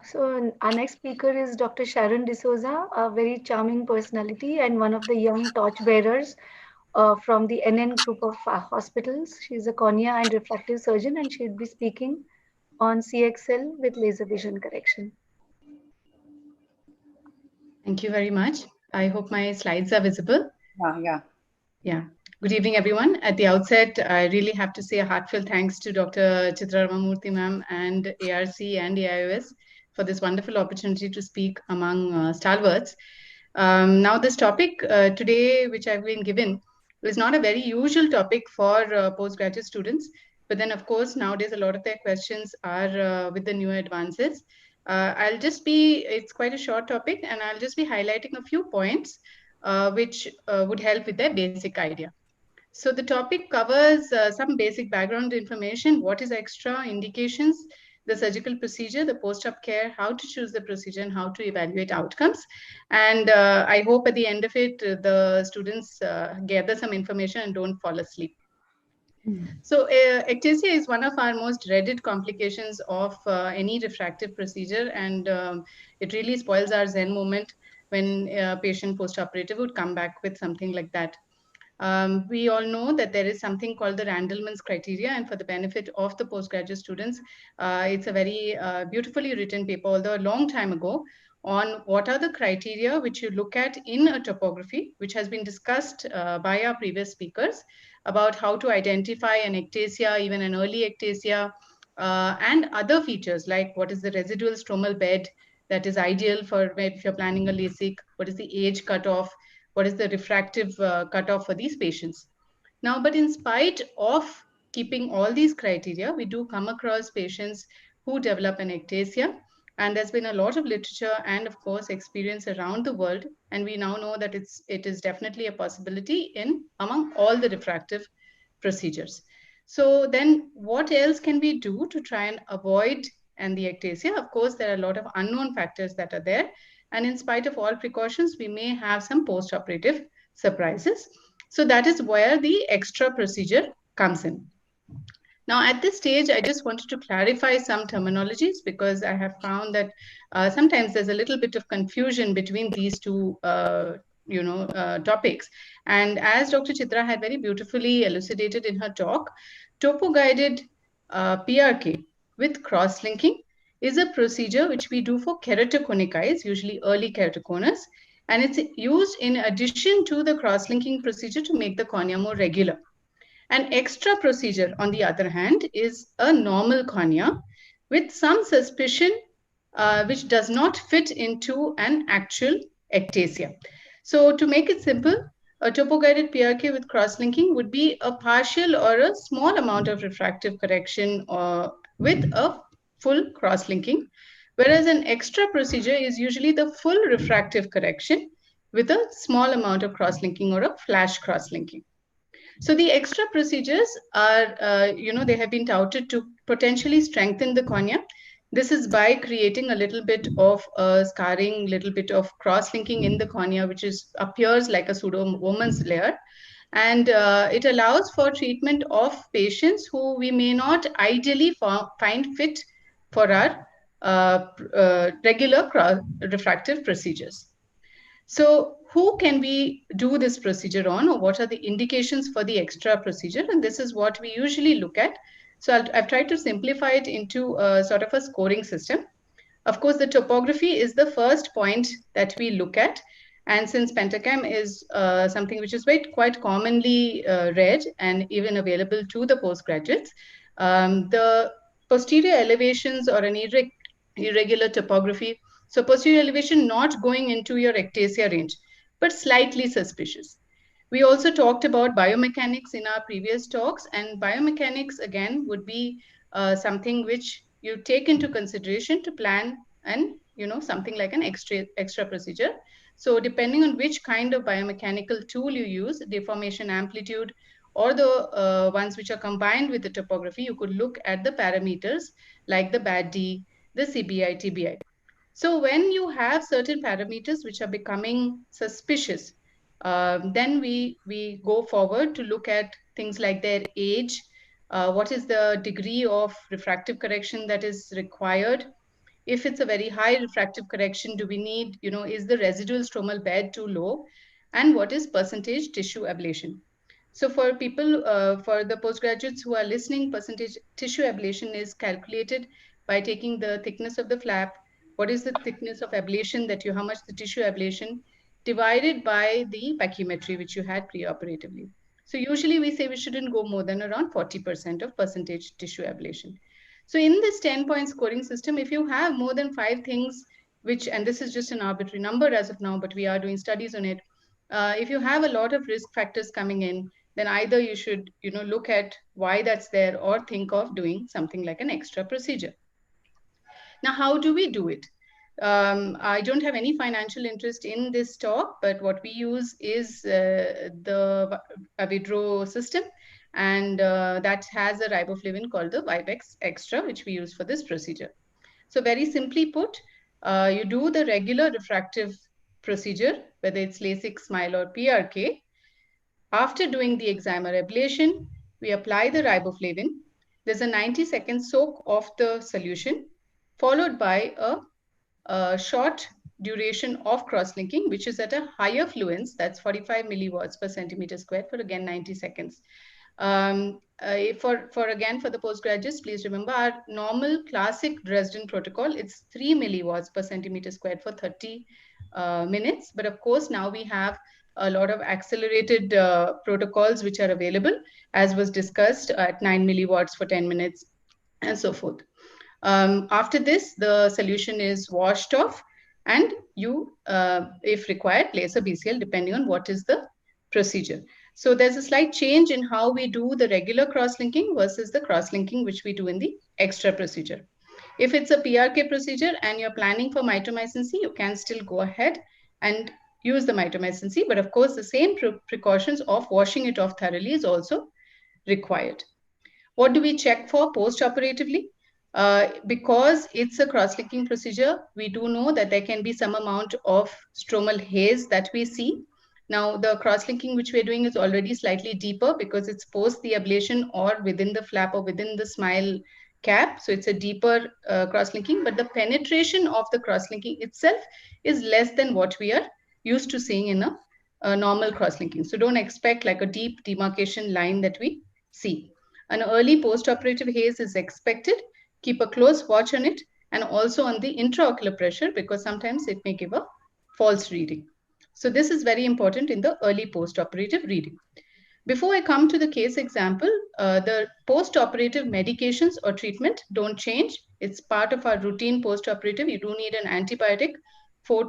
So our next speaker is Dr. Sharon D'Souza, a very charming personality and one of the young torchbearers from the NN group of hospitals. She is a cornea and refractive surgeon, and she'll be speaking on CXL with laser vision correction. Thank you very much. I hope my slides are visible. Yeah. Good evening, everyone. At the outset, I really have to say a heartfelt thanks to Dr. Chitra Ramamurthy ma'am and ARC and AIOS for this wonderful opportunity to speak among stalwarts. Now, this topic today, which I've been given, is not a very usual topic for postgraduate students. But then, of course, nowadays, a lot of their questions are with the new advances. It's quite a short topic, and I'll just be highlighting a few points which would help with their basic idea. So the topic covers some basic background information, what is extra, indications, the surgical procedure, the post-op care, how to choose the procedure, and how to evaluate outcomes. And I hope at the end of it, the students gather some information and don't fall asleep. So ectasia is one of our most dreaded complications of any refractive procedure, and it really spoils our Zen moment when a patient post-operative would come back with something like that. We all know that there is something called the Randleman's criteria, and for the benefit of the postgraduate students, it's a very beautifully written paper, although a long time ago, on what are the criteria which you look at in a topography, which has been discussed by our previous speakers about how to identify an ectasia, even an early ectasia, and other features like what is the residual stromal bed that is ideal for if you're planning a LASIK, what is the age cutoff, what is the refractive cutoff for these patients. Now, but in spite of keeping all these criteria, we do come across patients who develop an ectasia. And there's been a lot of literature and, of course, experience around the world. And we now know that it is definitely a possibility among all the refractive procedures. So then what else can we do to try and avoid the ectasia? Of course, there are a lot of unknown factors that are there. And in spite of all precautions, we may have some post-operative surprises. So that is where the extra procedure comes in. Now, at this stage, I just wanted to clarify some terminologies because I have found that sometimes there's a little bit of confusion between these two topics. And as Dr. Chitra had very beautifully elucidated in her talk, topo-guided PRK with cross-linking is a procedure which we do for keratoconic eyes, usually early keratoconus, and it's used in addition to the cross-linking procedure to make the cornea more regular. An extra procedure, on the other hand, is a normal cornea with some suspicion which does not fit into an actual ectasia. So to make it simple, a topo-guided PRK with cross-linking would be a partial or a small amount of refractive correction with a full cross-linking, whereas an extra procedure is usually the full refractive correction with a small amount of cross-linking or a flash cross-linking. So the extra procedures are, they have been touted to potentially strengthen the cornea. This is by creating a little bit of scarring, little bit of cross-linking in the cornea, which appears like a pseudo-Bowman's layer. And it allows for treatment of patients who we may not ideally find fit for our regular refractive procedures. So who can we do this procedure on, or what are the indications for the extra procedure? And this is what we usually look at. So I've tried to simplify it into a sort of a scoring system. Of course, the topography is the first point that we look at. And since Pentacam is something which is quite commonly read and even available to the postgraduates, the posterior elevations or an irregular topography, so posterior elevation not going into your ectasia range, but slightly suspicious. We also talked about biomechanics in our previous talks, and biomechanics again would be something which you take into consideration to plan and something like an extra procedure. So depending on which kind of biomechanical tool you use, deformation amplitude, or the ones which are combined with the topography, you could look at the parameters like the BAD-D, the CBI, TBI. So when you have certain parameters which are becoming suspicious, then we go forward to look at things like their age, what is the degree of refractive correction that is required, If it's a very high refractive correction, do we need, is the residual stromal bed too low? And what is percentage tissue ablation? So for people, for the postgraduates who are listening, percentage tissue ablation is calculated by taking the thickness of the flap, what is the thickness of ablation that how much the tissue ablation, divided by the pachymetry which you had preoperatively. So usually we say we shouldn't go more than around 40% of percentage tissue ablation. So in this 10-point scoring system, if you have more than 5 things, which, and this is just an arbitrary number as of now, but we are doing studies on it. If you have a lot of risk factors coming in, then either you should, look at why that's there or think of doing something like an extra procedure. Now, how do we do it? I don't have any financial interest in this talk, but what we use is the Avedro system, and that has a riboflavin called the Vibex Extra, which we use for this procedure. So very simply put, you do the regular refractive procedure, whether it's LASIK, SMILE, or PRK. After doing the excimer ablation, we apply the riboflavin. There's a 90-second soak of the solution, followed by a short duration of cross-linking, which is at a higher fluence, that's 45 milliwatts per centimeter squared for again 90 seconds. For the postgraduates, please remember our normal classic Dresden protocol, it's 3 milliwatts per centimeter squared for 30 minutes. But of course, now we have a lot of accelerated protocols which are available, as was discussed, at 9 milliwatts for 10 minutes and so forth. After this, the solution is washed off, and you, if required, place a BCL depending on what is the procedure. So there's a slight change in how we do the regular cross-linking versus the cross-linking which we do in the extra procedure. If it's a PRK procedure and you're planning for mitomycin C, you can still go ahead and use the mitomycin C, but of course the same precautions of washing it off thoroughly is also required. What do we check for post-operatively? Because it's a cross-linking procedure, we do know that there can be some amount of stromal haze that we see. Now, the cross-linking which we're doing is already slightly deeper because it's post the ablation or within the flap or within the SMILE cap. So it's a deeper cross-linking, but the penetration of the cross-linking itself is less than what we are used to seeing in a normal cross-linking. So don't expect like a deep demarcation line that we see. An early post-operative haze is expected. Keep a close watch on it, and also on the intraocular pressure, because sometimes it may give a false reading. So this is very important in the early post-operative reading. Before I come to the case example, the post-operative medications or treatment don't change. It's part of our routine post-operative. You do need an antibiotic,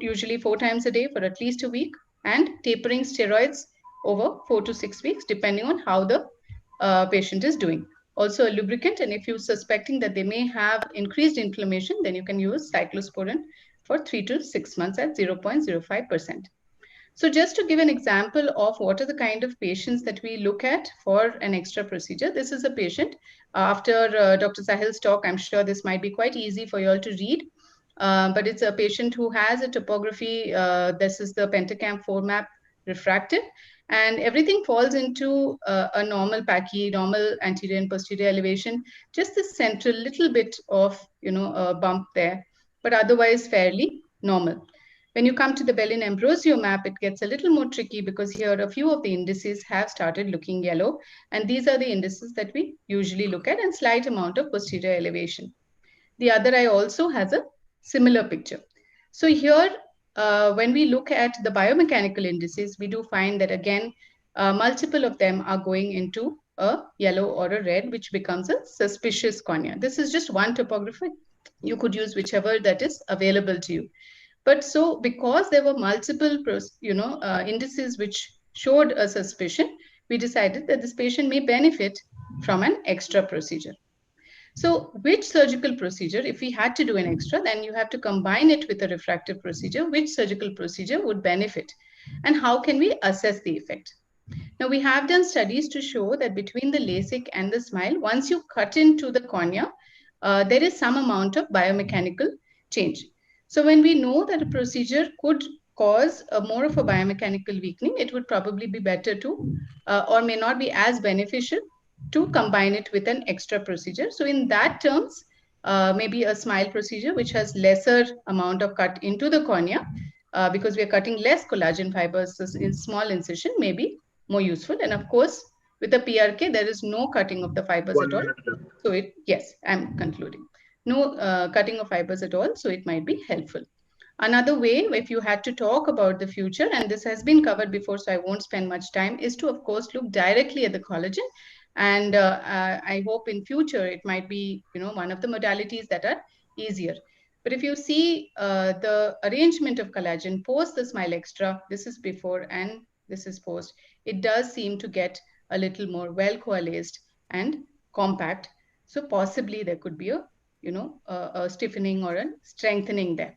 usually 4 times a day for at least a week, and tapering steroids over 4 to 6 weeks, depending on how the patient is doing. Also a lubricant, and if you're suspecting that they may have increased inflammation, then you can use cyclosporin for 3 to 6 months at 0.05%. So just to give an example of what are the kind of patients that we look at for an extra procedure, this is a patient. After Dr. Sahil's talk, I'm sure this might be quite easy for you all to read, but it's a patient who has a topography. This is the Pentacam 4-map refractive, and everything falls into a normal pachy, normal anterior and posterior elevation, just the central little bit of, a bump there, but otherwise fairly normal. When you come to the Bellin-Ambrosio map, it gets a little more tricky because here a few of the indices have started looking yellow, and these are the indices that we usually look at, and slight amount of posterior elevation. The other eye also has a similar picture. So here, when we look at the biomechanical indices, we do find that again, multiple of them are going into a yellow or a red, which becomes a suspicious cornea. This is just one topography. You could use whichever that is available to you. But so because there were multiple, indices which showed a suspicion, we decided that this patient may benefit from an extra procedure. So which surgical procedure, if we had to do an extra, then you have to combine it with a refractive procedure. Which surgical procedure would benefit? And how can we assess the effect? Now, we have done studies to show that between the LASIK and the SMILE, once you cut into the cornea, there is some amount of biomechanical change. So when we know that a procedure could cause more of a biomechanical weakening, it would probably be better to, or may not be as beneficial to combine it with an extra procedure. So in that terms, maybe a smile procedure which has lesser amount of cut into the cornea, because we are cutting less collagen fibers, so in small incision may be more useful. And of course, with the PRK, there is no cutting of the fibers at all. So yes, I'm concluding. No cutting of fibers at all, so it might be helpful. Another way, if you had to talk about the future, and this has been covered before, so I won't spend much time, is to, of course, look directly at the collagen. And I hope in future it might be, one of the modalities that are easier. But if you see the arrangement of collagen post the Smile Extra, this is before and this is post, it does seem to get a little more well coalesced and compact. So possibly there could be a stiffening or a strengthening there.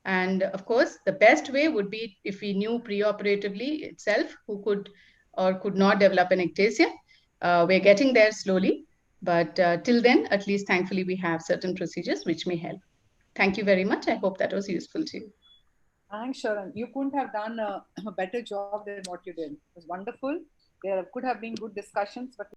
And of course, the best way would be if we knew preoperatively itself who could or could not develop an ectasia. We're getting there slowly, but till then, at least thankfully, we have certain procedures which may help. Thank you very much. I hope that was useful to you. Thanks, Sharan. You couldn't have done a better job than what you did. It was wonderful. There could have been good discussions, but